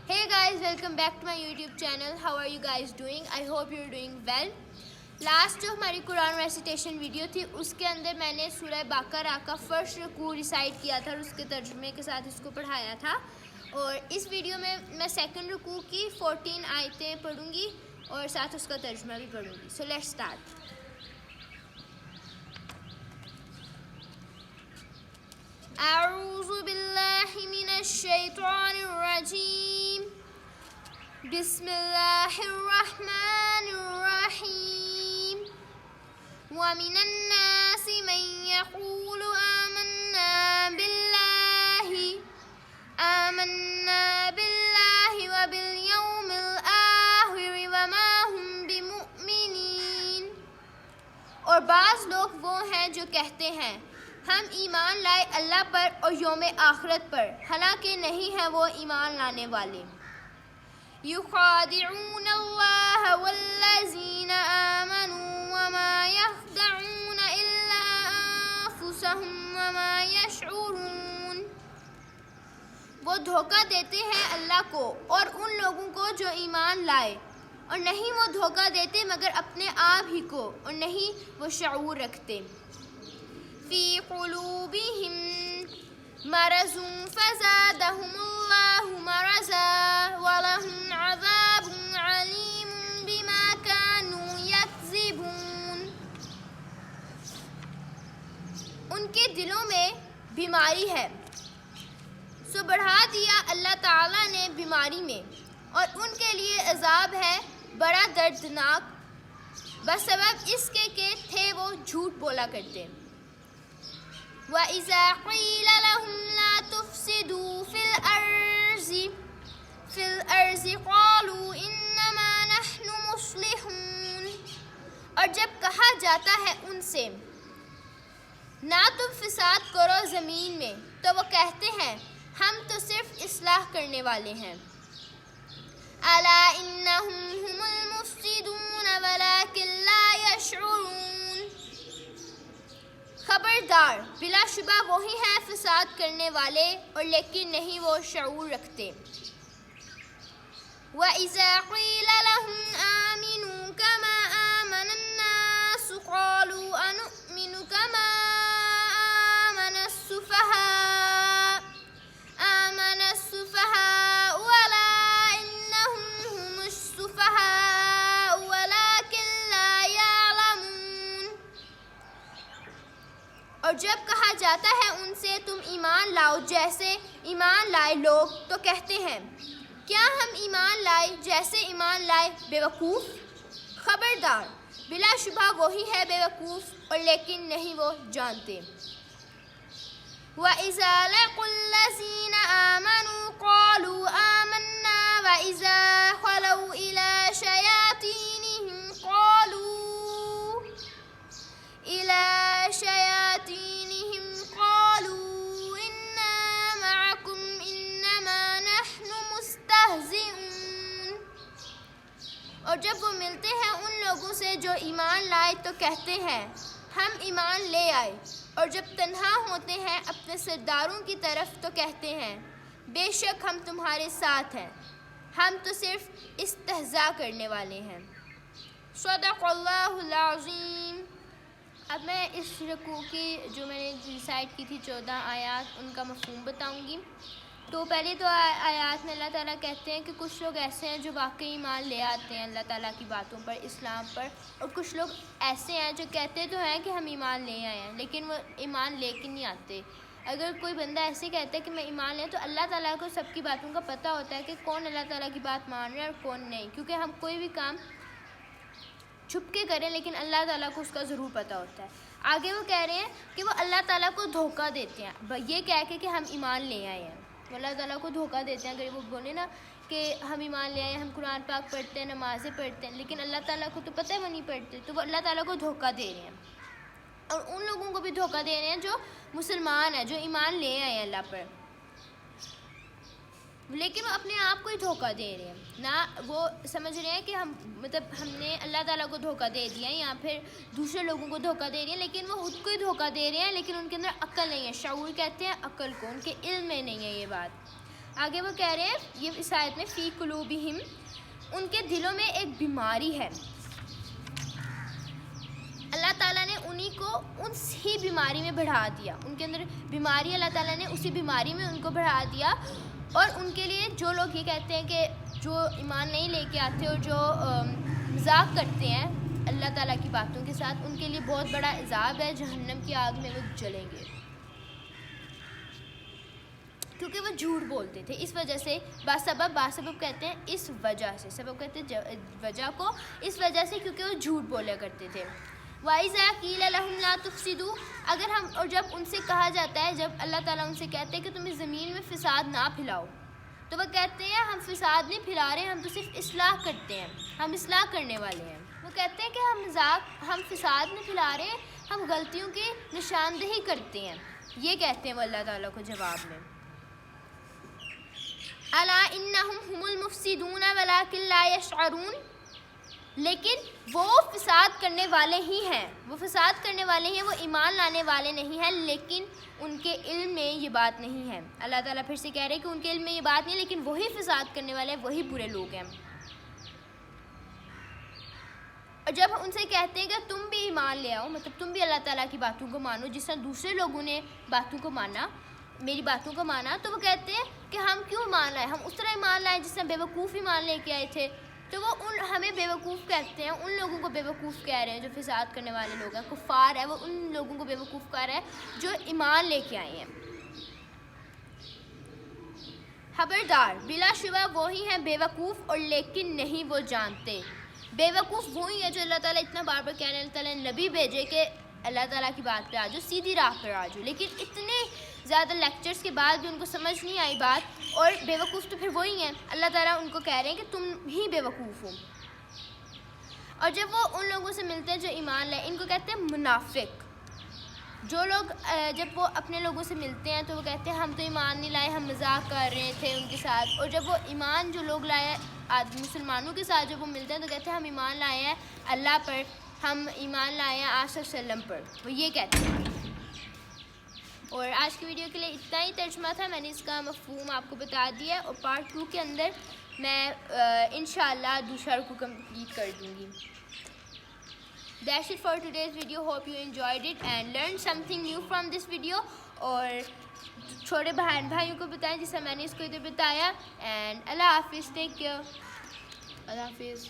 Hey guys, welcome back to my YouTube channel. How are you guys doing? I hope you're doing well. Last जो हमारी Quran recitation video थी उसके अंदर मैंने सूरह बकरा का फर्स्ट रुकू रिसाइट किया था और उसके तर्जुमे के साथ इसको पढ़ाया था। और इस वीडियो में मैं सेकंड रुकू की 14 आयतें पढ़ूंगी और साथ उसका तर्जुमा भी पढ़ूंगी। So let's start. अऊज़ु बिल्लाहि मिनश शैतानिर रजीम। बिस्मिल्लाहिर रहमानिर रहीम। व मिनन नासि मन यक़ूलु आमन्ना बिल्लाहि व बिल यौमिल आखिर व मा हुम बिमुमिनीन। और बाज़ लोग वो हैं जो कहते हैं हम ईमान लाए अल्लाह पर और यौम आखिरत पर, हालांकि नहीं है वो ईमान लाने वाले। युखादिऊन अल्लाह वल्लज़ीना आमनू वमा यख़दऊन इल्ला अनफुसहुम वमा यशऊरून। वो धोखा देते हैं अल्लाह को और उन लोगों को जो ईमान लाए, और नहीं वो धोखा देते मगर अपने आप ही को, और नहीं वो शऊर रखते। फ़ी क़ुलूबिहिम मरज़ुन फ़ज़ादहुमुल्लाहु मरज़ा वलहुम अज़ाबुन अलीमुन बिमा कानू यक्ज़िबून। उनके दिलों में बीमारी है, सो बढ़ा दिया अल्लाह ताला ने बीमारी में, और उनके लिए अज़ाब है बड़ा दर्दनाक, बसबब इसके कि थे वो झूठ बोला करते। वइज़ा क़ील लहुम ला तुफ़सिदू फ़िल अर्ज़ि क़ालू इन्नमा नहनु मुस्लिहून। और जब कहा जाता है उनसे ना तुम फ़साद करो ज़मीन में, तो वो कहते हैं हम तो सिर्फ इस्लाह करने वाले हैं। अला इन्नहुम हुमुल मुफ़सिदून वलाकिन ला यशऊरून। खबरदार, बिलाशुबा वही हैं फ़साद करने वाले, और लेकिन नहीं वो शऊर रखते। वइज़ा क़ील लहुम आमिनू कमा आमनन नास क़ालू अनुमिनु कमा आमनस सुफ़हा वला इन्नहुम हुमुस सुफ़हा वलाकिन ला यअलमून। और जब कहा जाता है उनसे तुम ईमान लाओ जैसे ईमान लाए लोग, तो कहते हैं क्या हम ईमान लाए जैसे ईमान लाए बेवकूफ़। खबरदार, बिलाशुबा वही है बेवकूफ़, और लेकिन नहीं वो जानते। वइज़ा लक़ुल्लज़ीना आमनू क़ालू आमन्ना वइज़ा ख़लऊ इला शयातीनिहिम क़ालू इन्ना मअकुम इन्नमा नहनु मुस्तहज़िऊन। और जब वो मिलते हैं उन लोगों से जो ईमान लाए, तो कहते हैं हम ईमान ले आए, और जब तन्हा होते हैं अपने सरदारों की तरफ, तो कहते हैं बेशक हम तुम्हारे साथ हैं, हम तो सिर्फ इस्तेहज़ा करने वाले हैं। सदक़ल्लाहुल अज़ीम। अब मैं इस रुकू की जो मैंने रिसाइट की थी 14 आयात, उनका मफ़हूम बताऊंगी। तो पहले तो आयात में अल्लाह ताला कहते हैं कि कुछ लोग ऐसे हैं जो वाकई ईमान ले आते हैं अल्लाह ताला की बातों पर, इस्लाम पर, और कुछ लोग ऐसे हैं जो कहते तो हैं कि हम ईमान ले आए हैं, लेकिन वो ईमान लेके नहीं आते। अगर कोई बंदा ऐसे कहता है कि मैं ईमान ले, तो अल्लाह ताला को सबकी बातों का पता होता है कि कौन अल्लाह ताला की बात मान रहा है और कौन नहीं, क्योंकि हम कोई भी काम छुप के करें लेकिन अल्लाह ताला को उसका ज़रूर पता होता है। आगे वो कह रहे हैं कि वो अल्लाह ताला को धोखा देते हैं ये कह के कि हम ईमान ले आए हैं। वो अल्लाह ताला को धोखा देते हैं। अगर वो बोले ना कि हम ईमान ले आए, हम कुरान पाक पढ़ते हैं, नमाज़ें पढ़ते हैं, लेकिन अल्लाह ताला को तो पता है वो नहीं पढ़ते, तो वो अल्लाह ताला को धोखा दे रहे हैं। और उन लोगों को भी धोखा दे रहे हैं जो मुसलमान हैं, जो ईमान ले आए हैं अल्लाह पर, लेकिन वो अपने आप को ही धोखा दे रहे हैं ना। वो समझ रहे हैं कि हम मतलब हमने अल्लाह ताला को धोखा दे दिया या फिर दूसरे लोगों को धोखा दे रहे हैं, लेकिन वो खुद को ही धोखा दे रहे हैं, लेकिन उनके अंदर अक्ल नहीं है। शऊर कहते हैं अक्ल को, उनके इल्म में नहीं है ये बात। آگے وہ کہہ رہے ہیں یہ اس آیت میں فی قلوبہم، ان کے دلوں میں ایک بیماری ہے. اللہ تعالیٰ نے انہی کو اسی بیماری میں بڑھا دیا، ان کے اندر بیماری اللہ تعالیٰ نے اسی بیماری میں ان کو بڑھا دیا. اور ان کے لیے جو لوگ یہ کہتے ہیں کہ جو ایمان نہیں لے کے آتے اور جو مذاق کرتے ہیں اللہ تعالیٰ کی باتوں کے ساتھ، ان کے لیے بہت بڑا عذاب ہے، جہنم کی آگ میں وہ جلیں گے، کیونکہ وہ جھوٹ بولتے تھے. اس وجہ سے باسبب کہتے ہیں اس وجہ سے، سبب کہتے ہیں وجہ کو، اس وجہ سے کیونکہ وہ جھوٹ بولا کرتے تھے. وَإِذَا قِيلَ لَهُمْ لَا تُفْسِدُوا، اگر ہم اور جب ان سے کہا جاتا ہے، جب اللہ تعالیٰ ان سے کہتے ہیں کہ تم اس زمین میں فساد نہ پھیلاؤ، تو وہ کہتے ہیں ہم فساد نہیں پھیلا رہے، ہم تو صرف اصلاح کرتے ہیں، ہم اصلاح کرنے والے ہیں. وہ کہتے ہیں کہ ہم فساد نہیں پھیلا رہے، ہم غلطیوں کی نشاندہی کرتے ہیں. یہ کہتے ہیں وہ اللہ تعالیٰ کو جواب میں. الا انہم هم المفسدون ولکن لا یشعرون، لیکن وہ فساد کرنے والے ہی ہیں، وہ فساد کرنے والے ہیں، وہ ایمان لانے والے نہیں ہیں، لیکن ان کے علم میں یہ بات نہیں ہے. اللہ تعالیٰ پھر سے کہہ رہے ہیں کہ ان کے علم میں یہ بات نہیں ہے، لیکن وہی فساد کرنے والے ہیں، وہی برے لوگ ہیں. اور جب ان سے کہتے ہیں کہ تم بھی ایمان لے آؤ، مطلب تم بھی اللہ تعالیٰ کی باتوں کو مانو جس طرح دوسرے لوگوں نے باتوں کو مانا، میری باتوں کو مانا، تو وہ کہتے ہیں کہ ہم کیوں ایمان لائے، ہم اس طرح ایمان لائے جس طرح بے وقوف ایمان لے کے آئے تھے. تو وہ ہمیں بے وقوف کہتے ہیں، ان لوگوں کو بے وقوف کہہ رہے ہیں جو فساد کرنے والے لوگ ہیں، کفار ہے، وہ ان لوگوں کو بے وقوف کہہ رہا ہے جو ایمان لے کے آئے ہیں. خبردار، بلا شبہ وہی ہیں بے وقوف، اور لیکن نہیں وہ جانتے. بے وقوف وہی ہے جو اللہ تعالیٰ اتنا بار بار کہہ رہے ہیں، اللہ تعالیٰ نے نبی بھیجے کہ اللہ تعالیٰ کی بات پہ آ جاؤ، سیدھی راہ پر آ جاؤ، لیکن اتنے زیادہ لیکچرز کے بعد بھی ان کو سمجھ نہیں آئی بات، اور بے وقوف تو پھر وہی ہیں. اللہ تعالیٰ ان کو کہہ رہے ہیں کہ تم ہی بے وقوف ہو. اور جب وہ ان لوگوں سے ملتے ہیں جو ایمان لائے، ان کو کہتے ہیں منافق. جو لوگ جب وہ اپنے لوگوں سے ملتے ہیں تو وہ کہتے ہیں ہم تو ایمان نہیں لائے، ہم مذاق کر رہے تھے ان کے ساتھ. اور جب وہ ایمان جو لوگ لائے مسلمانوں کے ساتھ جب وہ ملتے ہیں تو کہتے ہیں ہم ایمان لائے ہیں اللہ پر، ہم ایمان لائے ہیں آج صلی اللہ علیہ وسلم پر، وہ یہ کہتے ہیں. اور آج کی ویڈیو کے لیے اتنا ہی ترجمہ تھا، میں نے اس کا مفہوم آپ کو بتا دیا، اور پارٹ 2 کے اندر میں انشاءاللہ دوسرا رکوع کمپلیٹ کر دوں گی. That's it for today's video. Hope you enjoyed it and learned something new from this video. اور چھوٹے بہن بھائیوں کو بتائیں جیسا میں نے اس کو ادھر بتایا. اینڈ اللہ حافظ، ٹیک کیئر، اللہ حافظ.